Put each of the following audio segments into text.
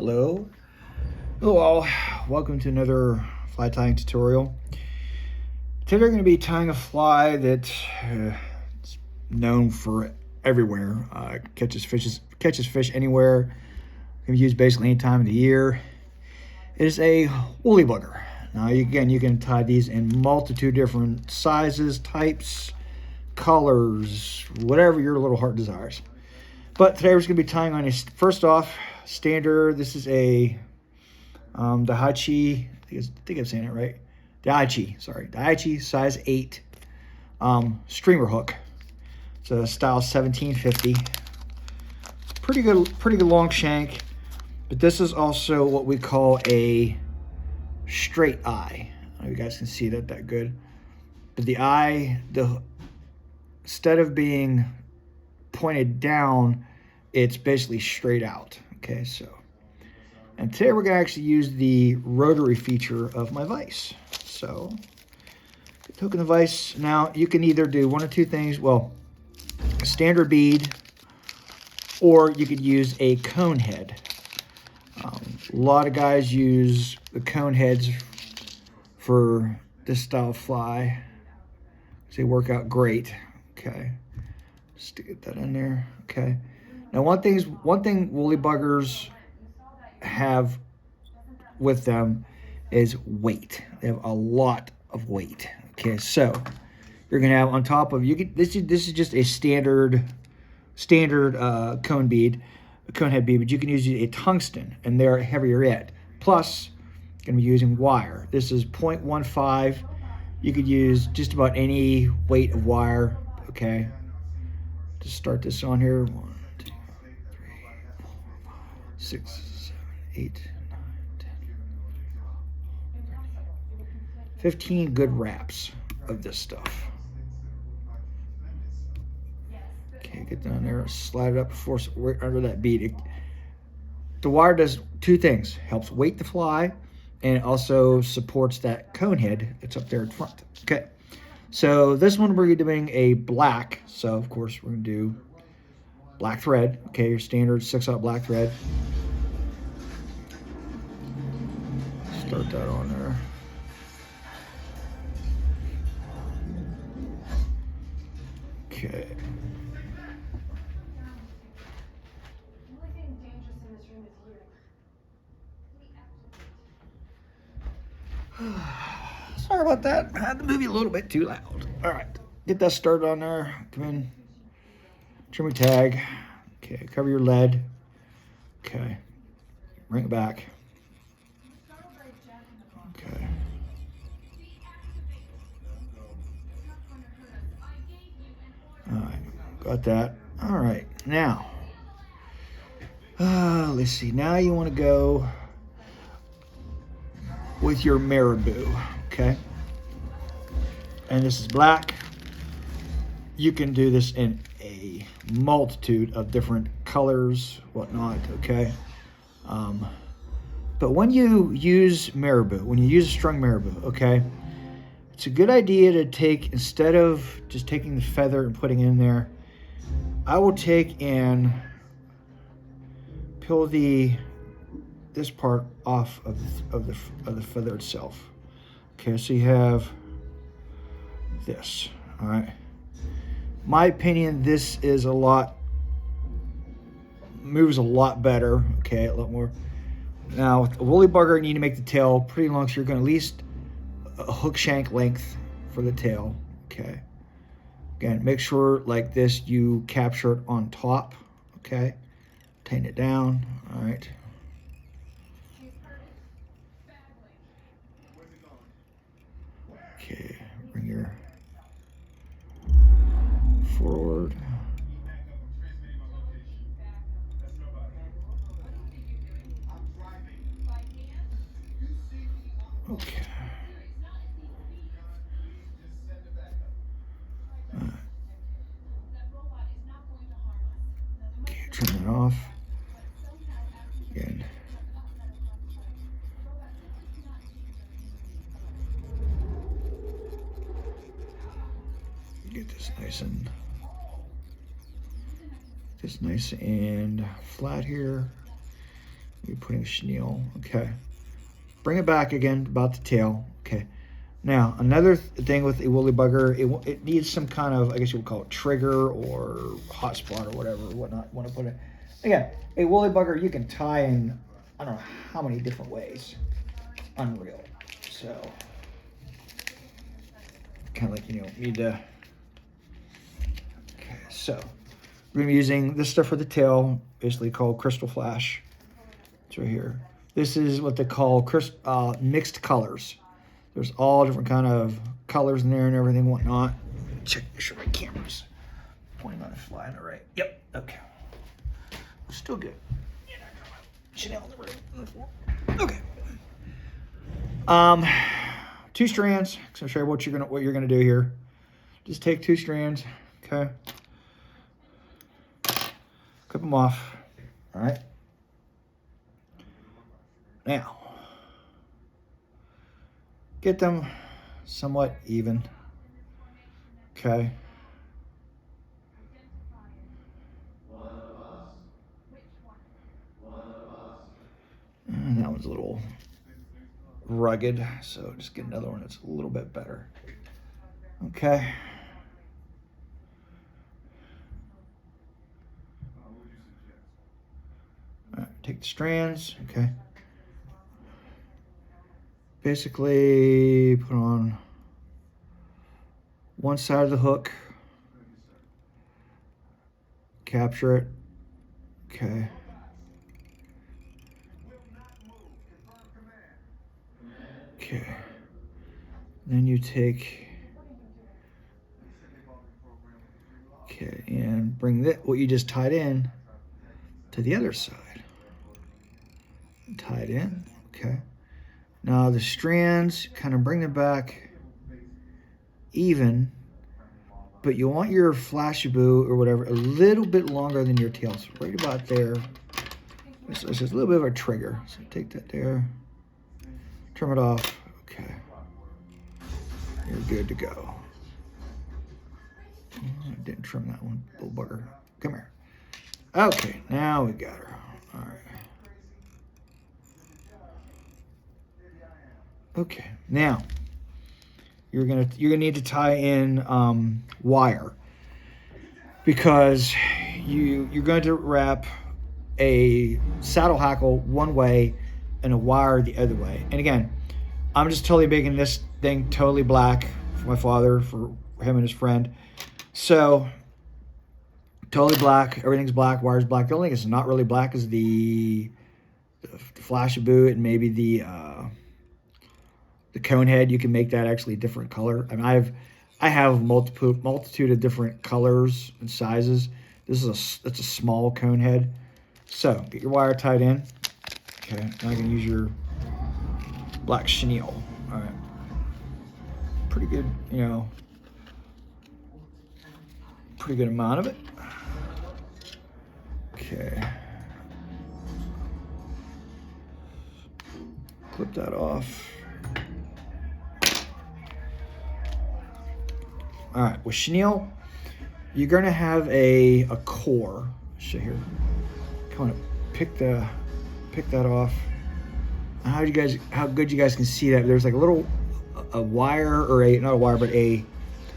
Hello. Hello all. Welcome to another fly tying tutorial. Today we're going to be tying a fly that is known for everywhere. Catches fish anywhere. Can be used basically any time of the year. It is a woolly bugger. Now again, you can tie these in multitude different sizes, types, colors, whatever your little heart desires. But today we're just going to be tying on a, first off, standard. This is a Daiichi, I think I'm saying it right. Daiichi size 8 streamer hook. It's a style 1750. Pretty good long shank. But this is also what we call a straight eye. I don't know if you guys can see that good. But the eye, instead of being pointed down, it's basically straight out. Okay, so. And today we're going to actually use the rotary feature of my vise. So, hook in the vise. Now, you can either do one or two things. Well, a standard bead, or you could use a cone head. A lot of guys use the cone heads for this style of fly. They work out great. Okay, just to get that in there. Okay. Now, one thing woolly buggers have with them is weight. They have a lot of weight. Okay, so you're gonna have on top of this is just a standard cone bead, a cone head bead, but you can use a tungsten and they're heavier yet. Plus, you're gonna be using wire. This is 0.15. You could use just about any weight of wire. Okay, just start this on here. 1, 2, 3, 4, 5, 6, 7, 8, 9, 10, 15 good wraps of this stuff. Okay, get down there, slide it up before under that bead. The wire does two things: helps weight the fly, and it also supports that cone head that's up there in front. Okay, so this one we're doing a black. So of course we're gonna do black thread. Okay, your standard 6/0 black thread. Start that on there. Okay. Sorry about that. I had the movie a little bit too loud. All right, get that started on there. Come in, trim your tag. Okay, cover your lead. Okay, bring it back. Okay. All right, got that. All right, now, let's see. Now you want to go with your marabou, okay? And this is black. You can do this in a multitude of different colors, whatnot, okay? But when you use marabou, when you use a strung marabou, okay, it's a good idea to take, instead of just taking the feather and putting it in there, I will take and peel this part off of the feather itself. Okay, so you have this. All right. My opinion, this is moves a lot better. Okay, a lot more. Now with a woolly bugger, you need to make the tail pretty long, so you're going to at least a hook shank length for the tail. Okay. Again, make sure like this you capture it on top. Okay. Tighten it down. All right. Okay, bring your forward. Okay. Okay, turn it off. Again. Get this nice and flat here. You're putting chenille. Okay. Bring it back again about the tail. Okay. Now, another thing with a woolly bugger, it needs some kind of, I guess you would call it trigger or hotspot or whatever, whatnot, want to put it. Again, a woolly bugger you can tie in, I don't know how many different ways. Unreal. So, kind of like, you know, need to. Okay, so we're going to be using this stuff for the tail, basically called Krystal Flash. It's right here. This is what they call mixed colors. There's all different kind of colors in there and everything, whatnot. Check, make sure my camera's pointing on the fly on the right. Yep, okay. Still good. Chenille on the floor. Okay. 2 strands. So I'll show you what you're gonna do here. Just take 2 strands, okay. Clip them off. All right. Now, get them somewhat even. Okay. And that one's a little rugged, so just get another one that's a little bit better. Okay. All right, take the strands, okay. Basically, put on one side of the hook, capture it, okay. Okay. Then you take, okay, and bring that what you just tied in to the other side. Tie it in, okay. Now the strands, kind of bring them back even, but you want your flashaboo or whatever a little bit longer than your tail. So right about there. This is a little bit of a trigger. So take that there, trim it off. Okay, you're good to go. I didn't trim that one, little bugger. Come here. Okay, now we got her. All right. Okay, now you're gonna need to tie in wire, because you're going to wrap a saddle hackle one way and a wire the other way. And again, I'm just totally making this thing totally black for my father, for him and his friend. So totally black, everything's black, wire's black. The only thing that's not really black is the flashaboo and maybe the cone head. You can make that actually a different color. I mean, I have multitude of different colors and sizes. This is it's a small cone head. So get your wire tied in. Okay, now I can use your black chenille. All right, pretty good, you know, pretty good amount of it. Okay, clip that off. All right, with chenille, you're gonna have a core. Show here. Kind of pick that off. How good you guys can see that? There's like a wire, or not a wire, but a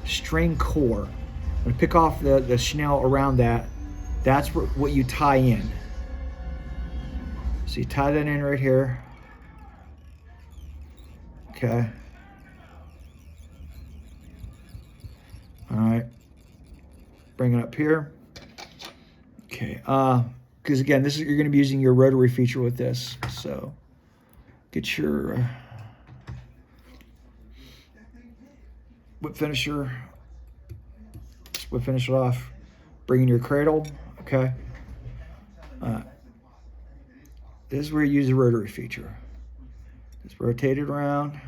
string core. I'm gonna pick off the chenille around that. That's what you tie in. So you tie that in right here. Okay. All right, bring it up here. Okay, because again, you're going to be using your rotary feature with this. So get your whip finisher, whip finish it off. Bring in your cradle. Okay. This is where you use the rotary feature. Just rotate it around.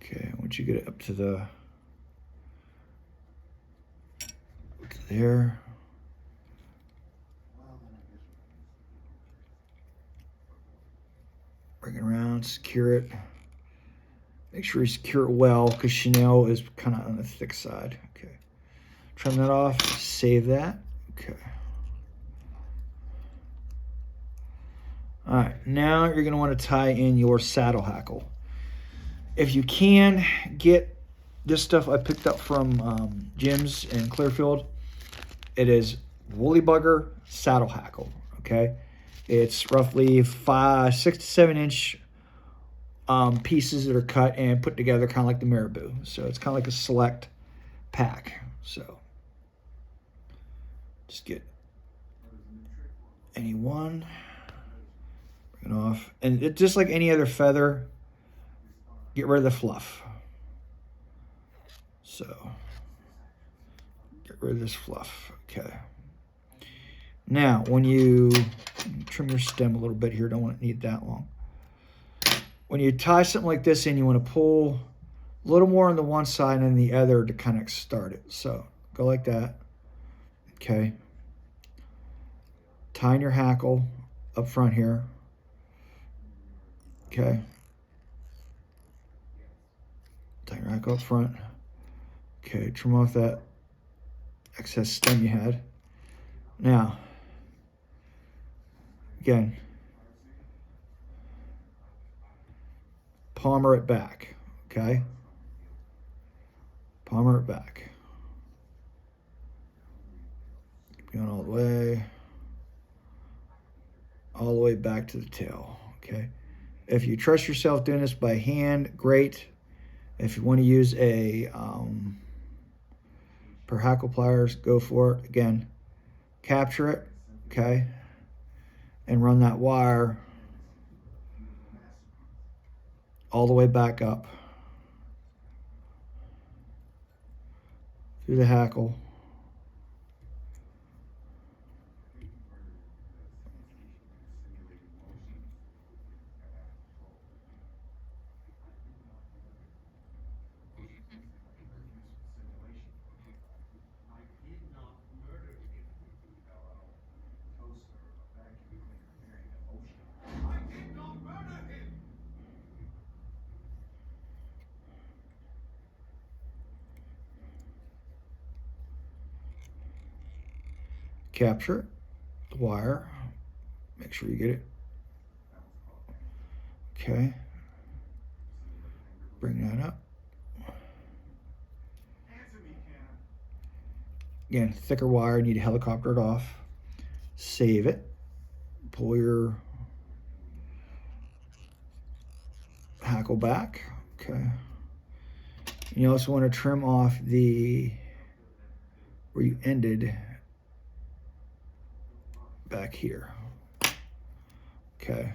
Okay, once you get it up to there. down, secure it. Make sure you secure it well because chenille is kind of on the thick side. Okay. Trim that off, save that. Okay. All right, now you're going to want to tie in your saddle hackle. If you can, get this stuff I picked up from Jim's in Clearfield. It is Woolley Bugger saddle hackle, okay? It's roughly 6 to 7 inch pieces that are cut and put together kind of like the marabou. So it's kind of like a select pack. So just get any one, bring it off. And it, just like any other feather, get rid of the fluff. So get rid of this fluff, okay. Now, when you trim your stem a little bit here, don't want it to need that long. When you tie something like this in, you want to pull a little more on the one side and the other to kind of start it. So go like that, okay. Tying your hackle up front here, okay. Tie your hackle up front, okay. Trim off that excess stem you had. Now, again, palmer it back, okay? Palmer it back. Keep going all the way back to the tail, okay? If you trust yourself doing this by hand, great. If you want to use a per hackle pliers, go for it. Again, capture it, okay? And run that wire all the way back up through the hackle. Capture the wire, make sure you get it. Okay, bring that up. Again, thicker wire, need to helicopter it off. Save it, pull your hackle back, okay. You also want to trim off the, where you ended, back here, okay.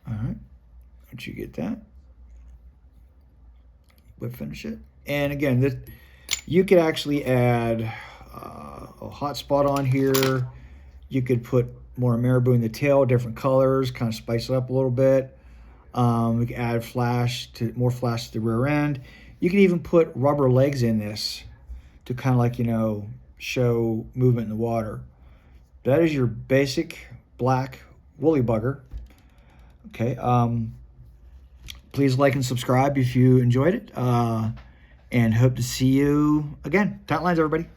All right, once you get that, we'll finish it. And again, this, you could actually add a hot spot on here. You could put more marabou in the tail, different colors, kind of spice it up a little bit. We could add more flash to the rear end. You could even put rubber legs in this to kind of like, you know, show movement in the water. That is your basic black Woolley Bugger. Okay, please like and subscribe if you enjoyed it, and hope to see you again. Tight lines, everybody.